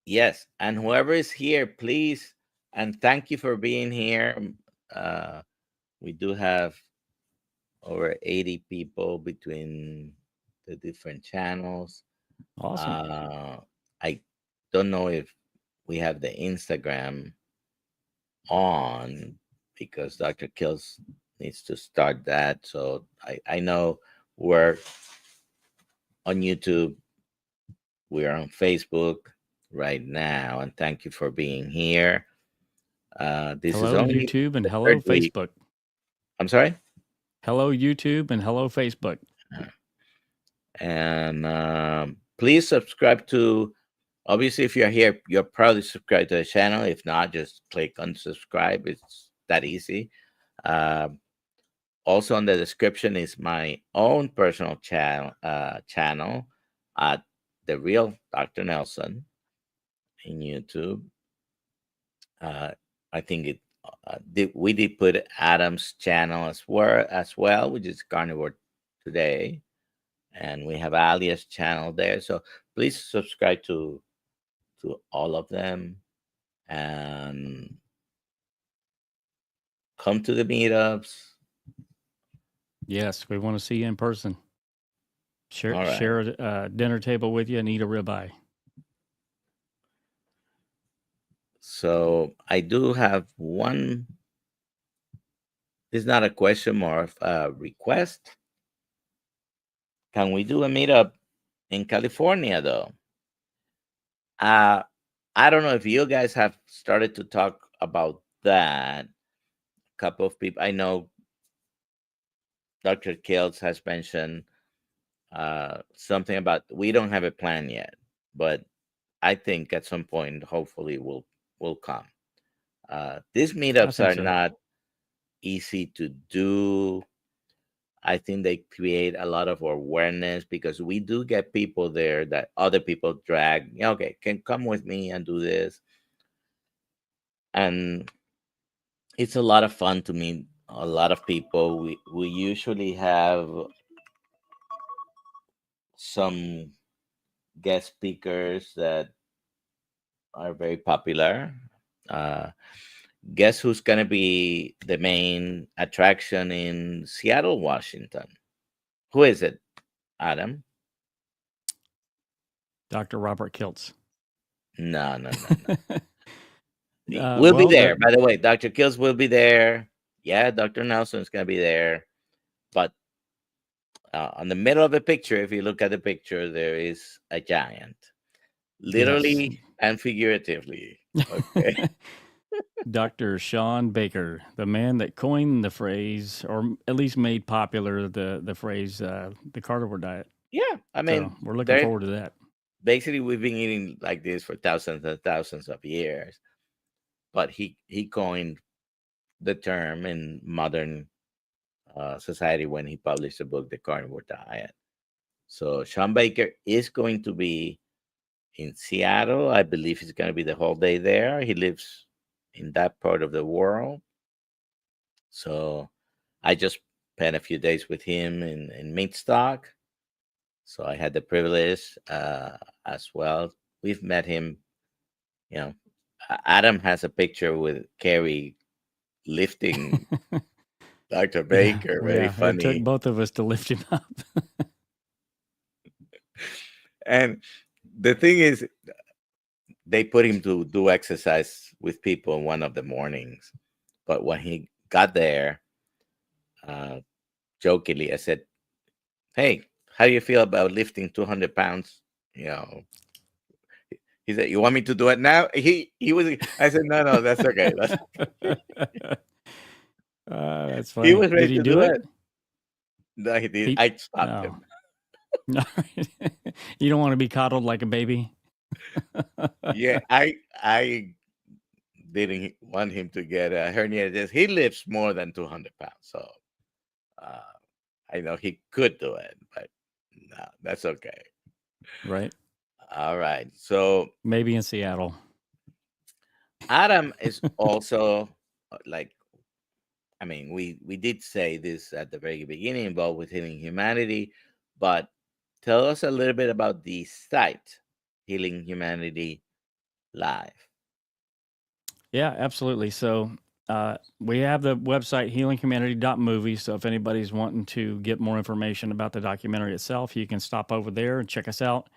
yes, and whoever is here, please and thank you for being here. Uh, we do have over 80 people between the different channels. Awesome. Uh, I don't know if we have the Instagram on because Dr. Kills needs to start that. So I know we're on YouTube, we're on Facebook right now, and thank you for being here. This is Hello, only YouTube, and the hello, third week. Facebook. I'm sorry? Hello, YouTube, and hello, Facebook. And please subscribe to, obviously, if you're here, you're probably subscribed to the channel. If not, just click unsubscribe. It's that easy. Uh, Also, in the description is my own personal channel at the real Dr. Nelson in YouTube. Uh, I think we did put Adam's channel as well, which is Carnivore Today, and we have Alia's channel there. So please subscribe to all of them and come to the meetups. Yes, we want to see you in person. Share All right. share a dinner table with you and eat a ribeye. So I do have one. It's not a question, more of a request. Can we do a meetup in California, though? Uh, I don't know if you guys have started to talk about that. A couple of people I know, Dr. Kiltz has mentioned something about we don't have a plan yet, but I think at some point, hopefully, will come. These I meetups think are so. not easy to do. I think they create a lot of awareness because we do get people there that other people drag. "Yeah, okay, can come with me and do this," and it's a lot of fun to meet a lot of people. We usually have some guest speakers that are very popular. Uh, Guess who's going to be the main attraction in Seattle, Washington? Who is it, Adam? Dr. Robert Kiltz. No, no, no, no. We'll be Well, there. By the way, Dr. Kills will be there. Yeah, Dr. Nelson's going to be there. But on the middle of the picture, if you look at the picture, there is a giant, yes. literally and figuratively. Okay. Dr. Sean Baker, the man that coined the phrase, or at least made popular the phrase, the carnivore diet. Yeah. I So mean, we're looking there forward to that. basically we've been eating like this for thousands and thousands of years. But he coined the term in modern society when he published the book, The Carnivore Diet. So Sean Baker is going to be in Seattle. I believe he's going to be the whole day there. He lives in that part of the world. So I just spent a few days with him in Meatstock. So I had the privilege as well. We've met him, you know. Adam has a picture with Carrie lifting Dr. Yeah, Baker. well, Very yeah. It took funny. both of us to lift him up. And the thing is, they put him to do exercise with people one of the mornings. But when he got there, uh, jokingly, I said, "Hey, how do you feel about lifting 200 pounds?" You know, he said, "You want me to do it now?" He was. I said, "No, no, that's okay." That's He funny. was Did ready he to do do it? it. No, he did. He I stopped no. him. No. You don't want to be coddled like a baby. Yeah, I didn't want him to get a hernia disc. He lifts more than 200 pounds, so uh, I know he could do it, but no, that's okay. Right. All right. So Maybe in Seattle. Adam is also like, I mean, we did say this at the very beginning, involved with healing humanity, but tell us a little bit about the site, Healing Humanity Live. Yeah, absolutely. So we have the website healinghumanity.movie. So if anybody's wanting to get more information about the documentary itself, you can stop over there and check us out.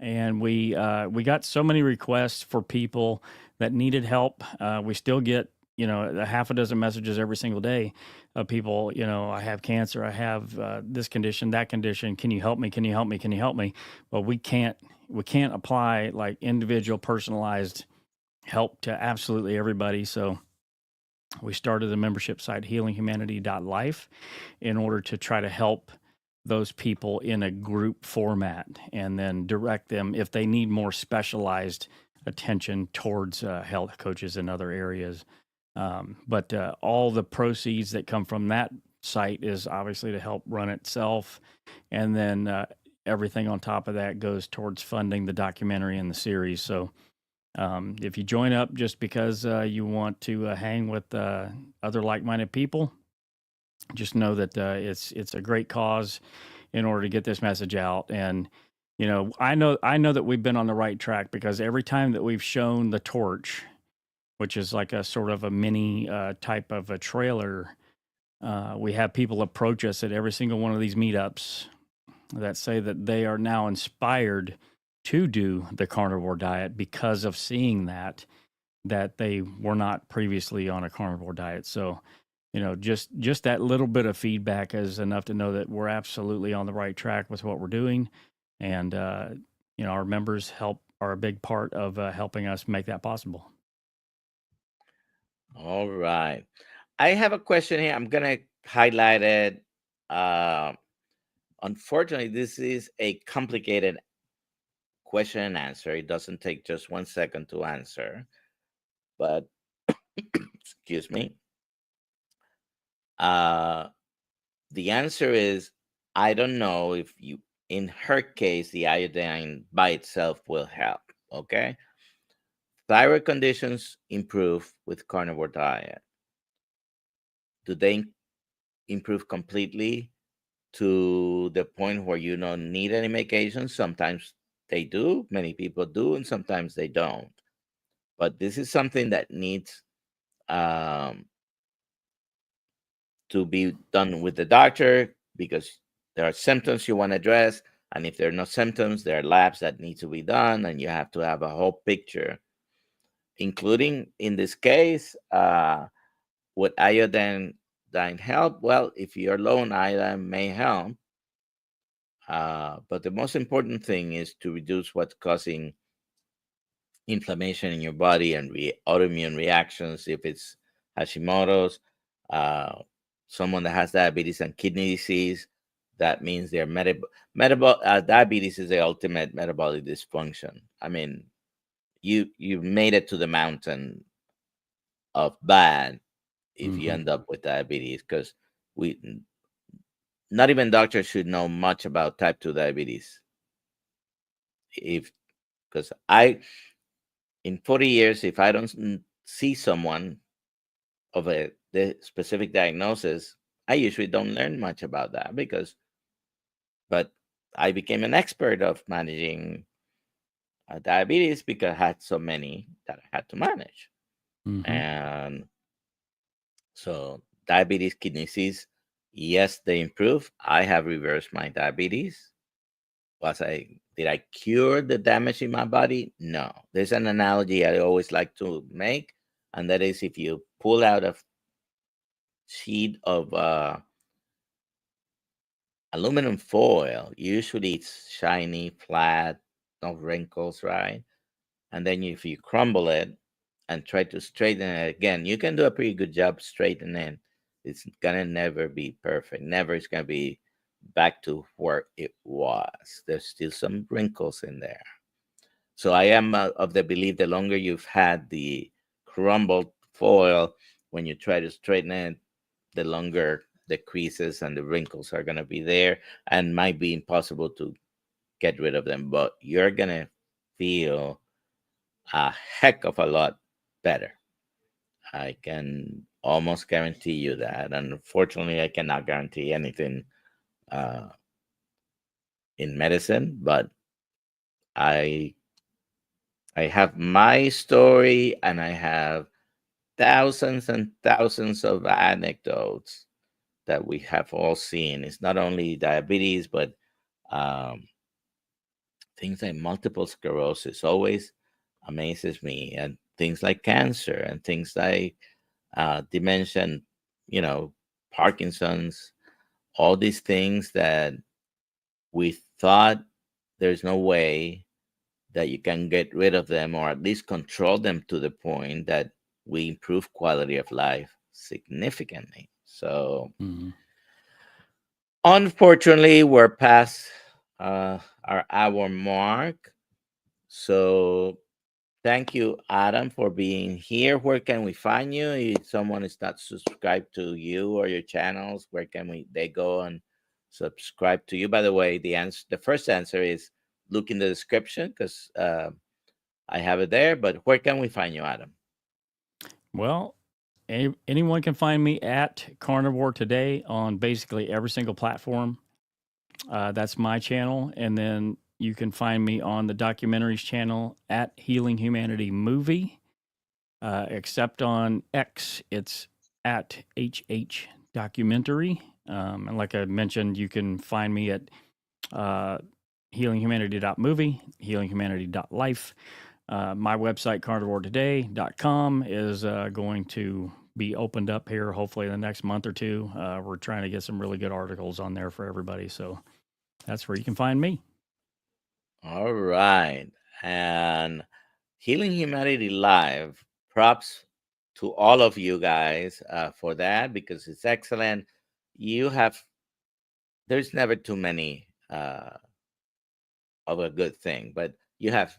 And we got so many requests for people that needed help. We still get a half a dozen messages every single day of people. I have cancer. I have this condition, that condition. Can you help me? Can you help me? Can you help me? Well, we can't apply like individual personalized help to absolutely everybody. So we started a membership site, healinghumanity.life, in order to try to help those people in a group format and then direct them if they need more specialized attention towards health coaches in other areas. But all the proceeds that come from that site is obviously to help run itself. And then everything on top of that goes towards funding the documentary and the series. So if you join up just because you want to hang with other like-minded people, just know that it's a great cause in order to get this message out. And I know that we've been on the right track because every time that we've shown the torch, which is like a sort of a mini type of a trailer, we have people approach us at every single one of these meetups that say that they are now inspired to do the carnivore diet because of seeing that they were not previously on a carnivore diet. So, just that little bit of feedback is enough to know that we're absolutely on the right track with what we're doing. And, our members are a big part of helping us make that possible. All right. I have a question here. I'm gonna highlight it. Uh, Unfortunately, this is a complicated question and answer. It doesn't take just 1 second to answer, but excuse me. Uh, The answer is I don't know if you, in her case, the iodine by itself will help. Okay. Thyroid conditions improve with carnivore diet. Do they improve completely to the point where you don't need any medication? Sometimes they do, many people do, and sometimes they don't. But this is something that needs um, to be done with the doctor because there are symptoms you want to address. And if there are no symptoms, there are labs that need to be done, and you have to have a whole picture, including in this case, would iodine help? Well, if you're low on iodine, may help. But the most important thing is to reduce what's causing inflammation in your body and autoimmune reactions. If it's Hashimoto's, uh, someone that has diabetes and kidney disease, that means their diabetes is the ultimate metabolic dysfunction. I mean, you made it to the mountain of bad if you Hmm. end up with diabetes, because we not even doctors should know much about type 2 diabetes. If Because I, in 40 years, if I don't see someone of the specific diagnosis, I usually don't learn much about that, because but I became an expert of managing diabetes because I had so many that I had to manage. Hmm. And so diabetes, kidney disease, yes, they improve. I have reversed my diabetes. Did I cure the damage in my body? No. There's an analogy I always like to make, and that is, if you pull out a sheet of aluminum foil, usually it's shiny, flat, no wrinkles, right? And then if you crumble it and try to straighten it again, you can do a pretty good job straightening it. It's gonna never be perfect. Never is gonna be back to where it was. There's still some wrinkles in there. So I am of the belief the longer you've had the crumbled foil, when you try to straighten it, the longer the creases and the wrinkles are going to be there, and might be impossible to get rid of them. But you're going to feel a heck of a lot better. I can almost guarantee you that. And unfortunately, I cannot guarantee anything uh, in medicine, but I I have my story, and I have thousands and thousands of anecdotes that we have all seen. It's not only diabetes, but um, things like multiple sclerosis always amazes me, and things like cancer, and things like dementia, and, Parkinson's, all these things that we thought there's no way that you can get rid of them, or at least control them to the point that we improve quality of life significantly. So, Hmm. unfortunately, we're past our hour mark. So, thank you, Adam, for being here. Where can we find you? If someone is not subscribed to you or your channels, where can they go and subscribe to you? By the way, the first answer is look in the description, because I have it there. But where can we find you, Adam? Well, anyone can find me at Carnivore Today on basically every single platform. That's my channel. And then you can find me on the documentaries channel at Healing Humanity Movie, except on X, it's at HH Documentary. And like I mentioned, you can find me at uh, healinghumanity.movie, healinghumanity.life. My website, carnivoretoday.com, is going to be opened up here hopefully in the next month or two. We're trying to get some really good articles on there for everybody. So that's where you can find me. All right. And Healing Humanity Live, props to all of you guys for that, because it's excellent. You have, there's never too many of a good thing, but you have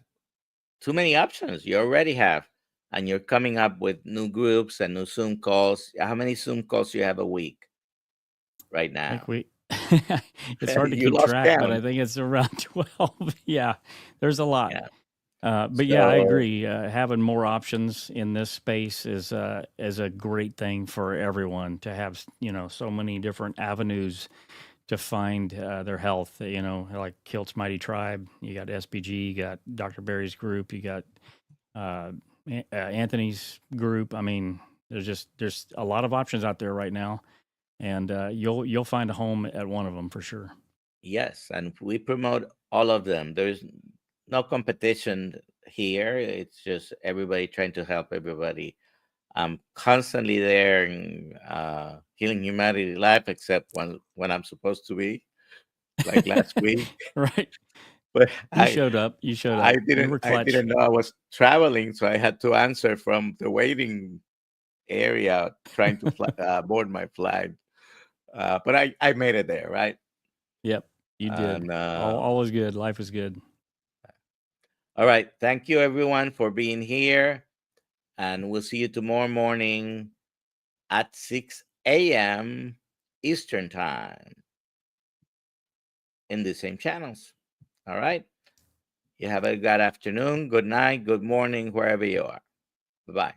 too many options. You already have, and you're coming up with new groups and new Zoom calls. How many Zoom calls do you have a week? right I think now. we it's hard to You keep lost track, but I count. think it's around 12. Yeah, there's a lot. Yeah. But yeah, I So agree. Having more options in this space is a great thing for everyone to have, so many different avenues to find their health. Like Kilt's Mighty Tribe, you got SBG, you got Dr. Barry's group, you got uh, Anthony's group. I mean, there's a lot of options out there right now, and you'll find a home at one of them for sure. yes, and we promote all of them. There's no competition here. It's just everybody trying to help everybody. I'm constantly there in healing humanity life, except when I'm supposed to be, like last week. Right? But You showed up. You showed I up. You didn't were I clutch. didn't know I was traveling, so I had to answer from the waiting area, trying to board my flight. But I made it there, right? Yep, you did. And All was good. Life is good. all right, thank you everyone for being here, and we'll see you tomorrow morning at 6 a.m. Eastern time in the same channels. All right. You have a good afternoon, good night, good morning, wherever you are. Bye bye.